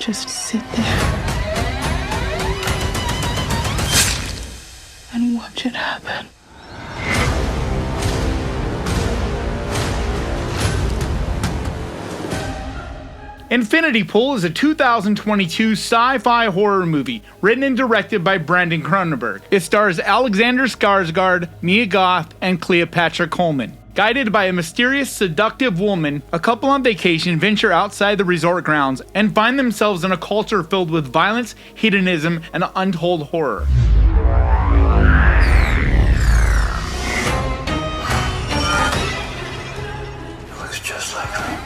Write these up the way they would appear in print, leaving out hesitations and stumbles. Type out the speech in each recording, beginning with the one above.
just sit there and watch it happen. Infinity Pool is a 2022 sci-fi horror movie written and directed by Brandon Cronenberg. It stars Alexander Skarsgård, Mia Goth, and Cleopatra Coleman. Guided by a mysterious, seductive woman, a couple on vacation venture outside the resort grounds and find themselves in a culture filled with violence, hedonism, and untold horror. It looks just like me.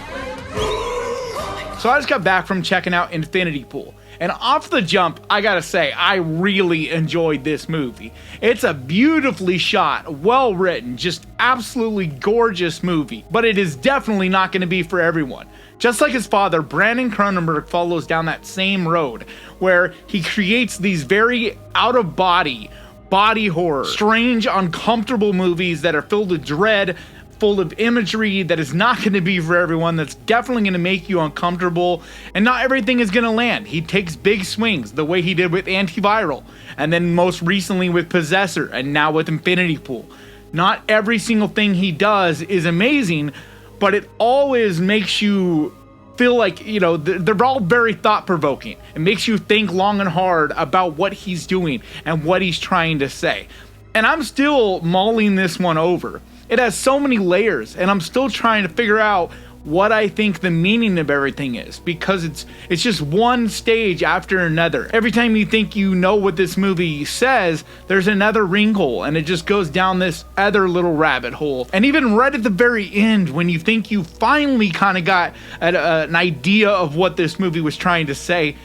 So I just got back from checking out Infinity Pool, and off the jump, I gotta say, I really enjoyed this movie. It's a beautifully shot, well written, just absolutely gorgeous movie, but it is definitely not gonna be for everyone. Just like his father, Brandon Cronenberg follows down that same road, where he creates these very out-of-body, body horror, strange, uncomfortable movies that are filled with dread, full of imagery that is not going to be for everyone, that's definitely going to make you uncomfortable, and not everything is going to land. He takes big swings, the way he did with Antiviral, and then most recently with Possessor, and now with Infinity Pool. Not every single thing he does is amazing, but it always makes you feel like, you know, they're all very thought-provoking. It makes you think long and hard about what he's doing and what he's trying to say. And I'm still mulling this one over. It has so many layers, and I'm still trying to figure out what I think the meaning of everything is, because it's just one stage after another. Every time you think you know what this movie says, there's another wrinkle, and it just goes down this other little rabbit hole. And even right at the very end, when you think you finally kind of got an idea of what this movie was trying to say,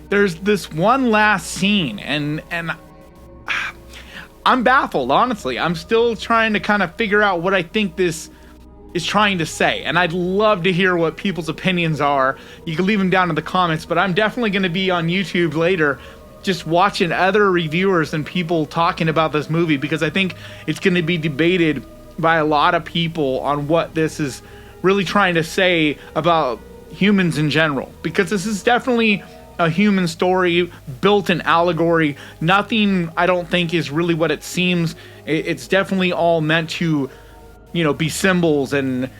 there's this one last scene, and I'm baffled, honestly. I'm still trying to kind of figure out what I think this is trying to say, and I'd love to hear what people's opinions are. You can leave them down in the comments, but I'm definitely going to be on YouTube later just watching other reviewers and people talking about this movie, because I think it's going to be debated by a lot of people on what this is really trying to say about humans in general, because this is definitely a human story, built in allegory. Nothing, I don't think, is really what it seems. It's definitely all meant to, you know, be symbols and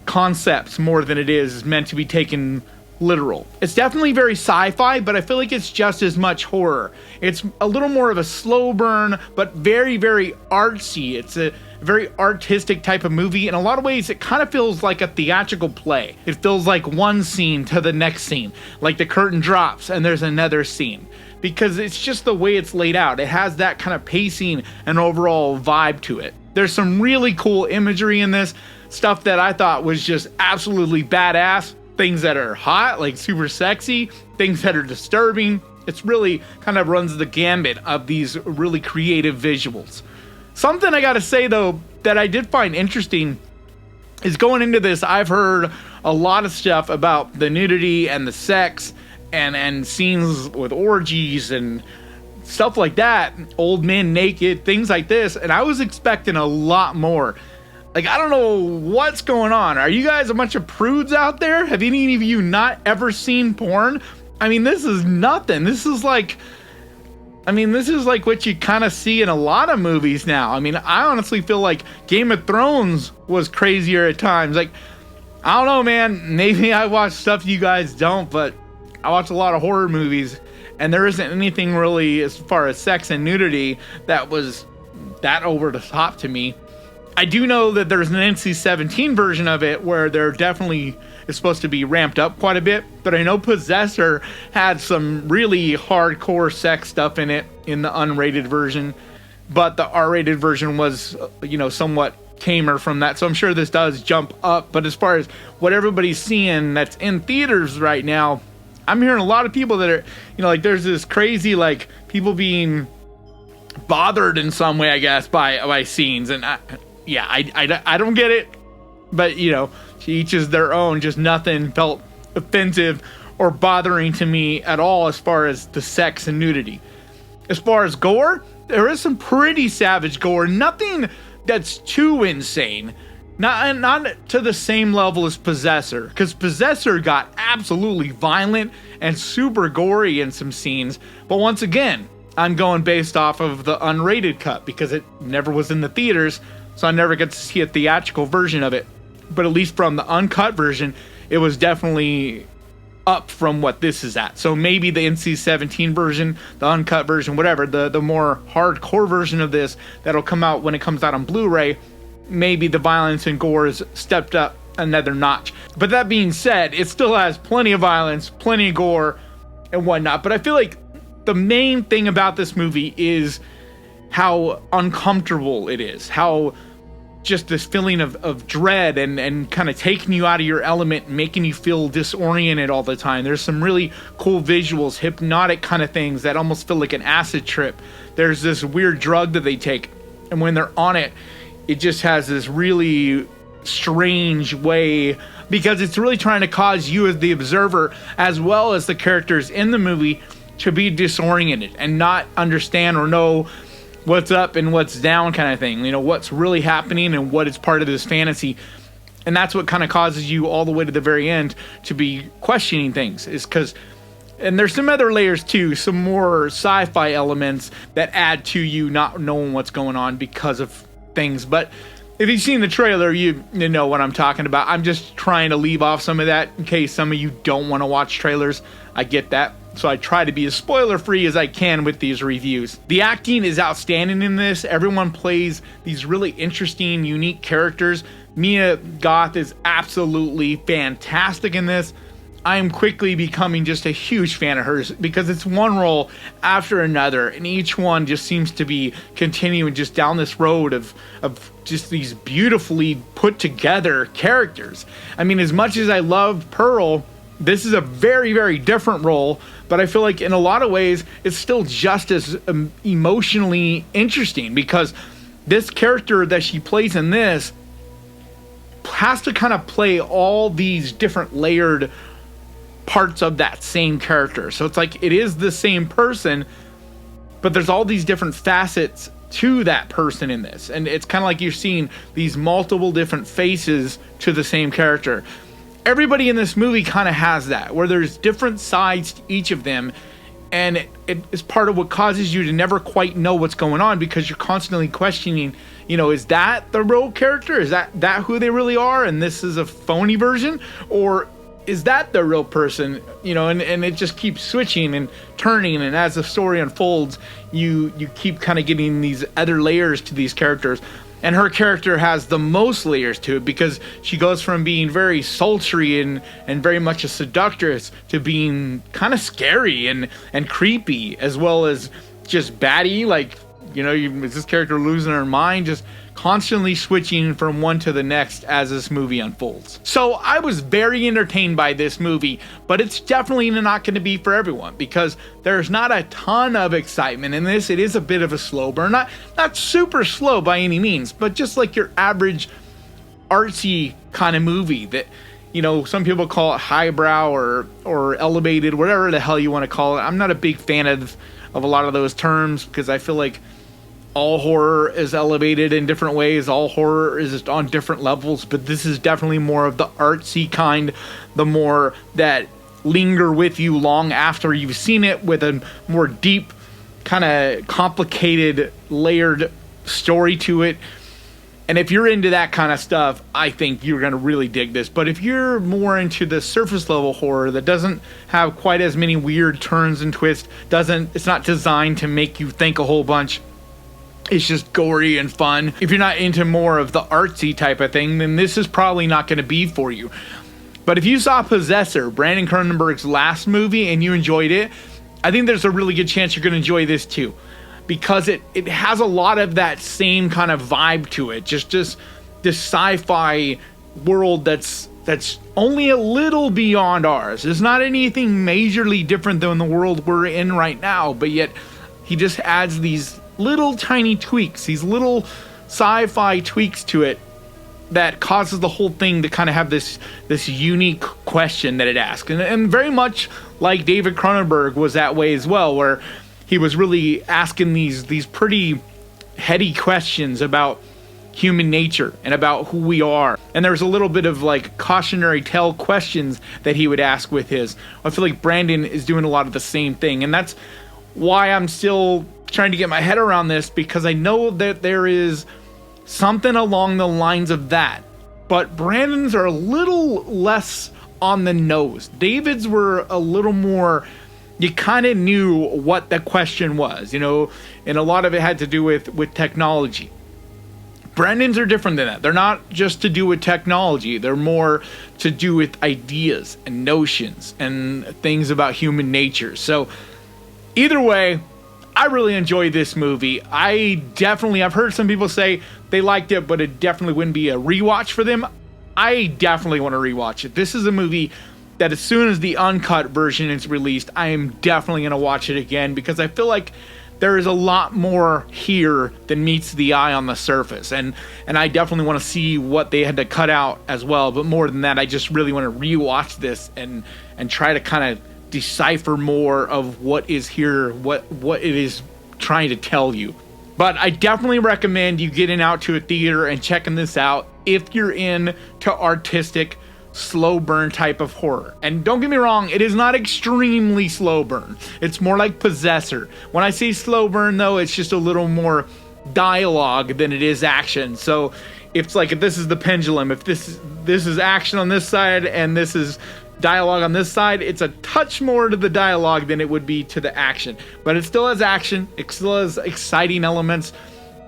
concepts more than it is meant to be taken literal. It's definitely very sci-fi, but I feel like it's just as much horror. It's a little more of a slow burn, but very, very artsy. It's a very artistic type of movie. In a lot of ways, it kind of feels like a theatrical play. It feels like one scene to the next scene, like the curtain drops and there's another scene, because it's just the way it's laid out. It has that kind of pacing and overall vibe to it. There's some really cool imagery in this, stuff that I thought was just absolutely badass, things that are hot, like super sexy, things that are disturbing. It's really kind of runs the gambit of these really creative visuals. Something I gotta say though that I did find interesting is, going into this, I've heard a lot of stuff about the nudity and the sex and scenes with orgies and stuff like that, old men naked, things like this, and I was expecting a lot more. Like, I don't know what's going on. Are you guys a bunch of prudes out there? Have any of you not ever seen porn? I mean, this is nothing. This is like what you kind of see in a lot of movies now. I mean, I honestly feel like Game of Thrones was crazier at times. Like, I don't know, man. Maybe I watch stuff you guys don't, but I watch a lot of horror movies, and there isn't anything really, as far as sex and nudity, that was that over the top to me. I do know that there's an NC-17 version of it where there definitely is supposed to be ramped up quite a bit, but I know Possessor had some really hardcore sex stuff in it in the unrated version, but the R-rated version was, you know, somewhat tamer from that, so I'm sure this does jump up. But as far as what everybody's seeing that's in theaters right now, I'm hearing a lot of people that are, you know, like, there's this crazy, like, people being bothered in some way, I guess, by scenes, and I don't get it, but, you know, to each is their own. Just nothing felt offensive or bothering to me at all as far as the sex and nudity. As far as gore, there is some pretty savage gore, nothing that's too insane, Not to the same level as Possessor, because Possessor got absolutely violent and super gory in some scenes. But once again, I'm going based off of the unrated cut because it never was in the theaters, so I never get to see a theatrical version of it. But at least from the uncut version, it was definitely up from what this is at. So maybe the NC-17 version, the uncut version, whatever, the more hardcore version of this that'll come out when it comes out on Blu-ray, maybe the violence and gore is stepped up another notch. But that being said, it still has plenty of violence, plenty of gore, and whatnot. But I feel like the main thing about this movie is how uncomfortable it is, how just this feeling of dread and kind of taking you out of your element, making you feel disoriented all the time. There's some really cool visuals, hypnotic kind of things that almost feel like an acid trip. There's this weird drug that they take, and when they're on it, it just has this really strange way, because it's really trying to cause you as the observer, as well as the characters in the movie, to be disoriented and not understand or know what's up and what's down kind of thing. You know, what's really happening and what is part of this fantasy. And that's what kind of causes you all the way to the very end to be questioning things, is because, and there's some other layers too, some more sci-fi elements that add to you not knowing what's going on because of things. But if you've seen the trailer, you know what I'm talking about. I'm just trying to leave off some of that in case some of you don't want to watch trailers. I get that. So I try to be as spoiler-free as I can with these reviews. The acting is outstanding in this. Everyone plays these really interesting, unique characters. Mia Goth is absolutely fantastic in this. I am quickly becoming just a huge fan of hers because it's one role after another, and each one just seems to be continuing just down this road of just these beautifully put together characters. I mean, as much as I love Pearl, this is a very, very different role, but I feel like in a lot of ways it's still just as emotionally interesting, because this character that she plays in this has to kind of play all these different layered parts of that same character. So it's like it is the same person, but there's all these different facets to that person in this, and it's kind of like you're seeing these multiple different faces to the same character. Everybody in this movie kind of has that, where there's different sides to each of them, and it is part of what causes you to never quite know what's going on, because you're constantly questioning, you know, is that the real character? Is that who they really are, and this is a phony version? Or is that the real person? You know, and it just keeps switching and turning, and as the story unfolds, you keep kind of getting these other layers to these characters. And her character has the most layers to it, because she goes from being very sultry and very much a seductress to being kind of scary and creepy, as well as just batty. Like, you know, is this character losing her mind? Just constantly switching from one to the next as this movie unfolds. So I was very entertained by this movie, but it's definitely not going to be for everyone, because there's not a ton of excitement in this. It is a bit of a slow burn, not super slow by any means, but just like your average artsy kind of movie that, you know, some people call it highbrow or elevated, whatever the hell you want to call it. I'm not a big fan of a lot of those terms, because I feel like all horror is elevated in different ways. All horror is on different levels, but this is definitely more of the artsy kind, the more that linger with you long after you've seen it, with a more deep, kind of complicated, layered story to it. And if you're into that kind of stuff, I think you're going to really dig this. But if you're more into the surface level horror that doesn't have quite as many weird turns and twists, it's not designed to make you think a whole bunch, it's just gory and fun. If you're not into more of the artsy type of thing, then this is probably not going to be for you. But if you saw Possessor, Brandon Cronenberg's last movie, and you enjoyed it, I think there's a really good chance you're going to enjoy this too, because it has a lot of that same kind of vibe to it. Just this sci-fi world that's only a little beyond ours. It's not anything majorly different than the world we're in right now, but yet he just adds these little tiny tweaks, these little sci-fi tweaks to it that causes the whole thing to kind of have this unique question that it asks. And very much like David Cronenberg was that way as well, where he was really asking these pretty heady questions about human nature and about who we are. And there's a little bit of like cautionary tale questions that he would ask with his. I feel like Brandon is doing a lot of the same thing, and that's why I'm still trying to get my head around this, because I know that there is something along the lines of that, but Brandon's are a little less on the nose. David's were a little more, you kind of knew what the question was, you know, and a lot of it had to do with technology. Brandon's are different than that. They're not just to do with technology. They're more to do with ideas and notions and things about human nature. So either way, I really enjoyed this movie. I've heard some people say they liked it, but it definitely wouldn't be a rewatch for them. I definitely want to rewatch it. This is a movie that as soon as the uncut version is released, I am definitely going to watch it again, because I feel like there is a lot more here than meets the eye on the surface. And I definitely want to see what they had to cut out as well. But more than that, I just really want to rewatch this and try to kind of decipher more of what is here, what it is trying to tell you. But I definitely recommend you getting out to a theater and checking this out if you're into artistic slow burn type of horror. And don't get me wrong, it is not extremely slow burn. It's more like Possessor. When I say slow burn though, it's just a little more dialogue than it is action. So it's like, if this is the pendulum, if this is action on this side and this is dialogue on this side, it's a touch more to the dialogue than it would be to the action. But it still has action, it still has exciting elements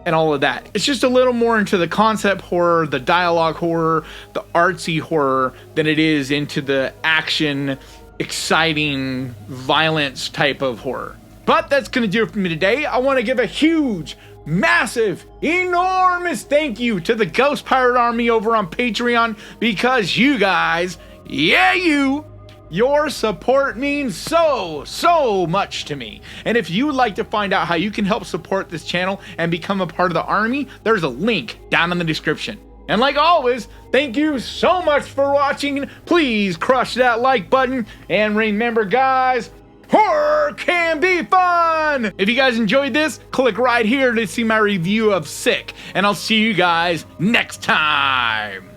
and all of that. It's just a little more into the concept horror, the dialogue horror, the artsy horror than it is into the action, exciting, violence type of horror. But that's going to do it for me today. I want to give a huge, massive, enormous thank you to the Ghost Pirate Army over on Patreon, because you guys, your support means so much to me. And if you would like to find out how you can help support this channel and become a part of the army, there's a link down in the description. And like always, thank you so much for watching. Please crush that like button. And remember guys, horror can be fun! If you guys enjoyed this, click right here to see my review of Sick. And I'll see you guys next time.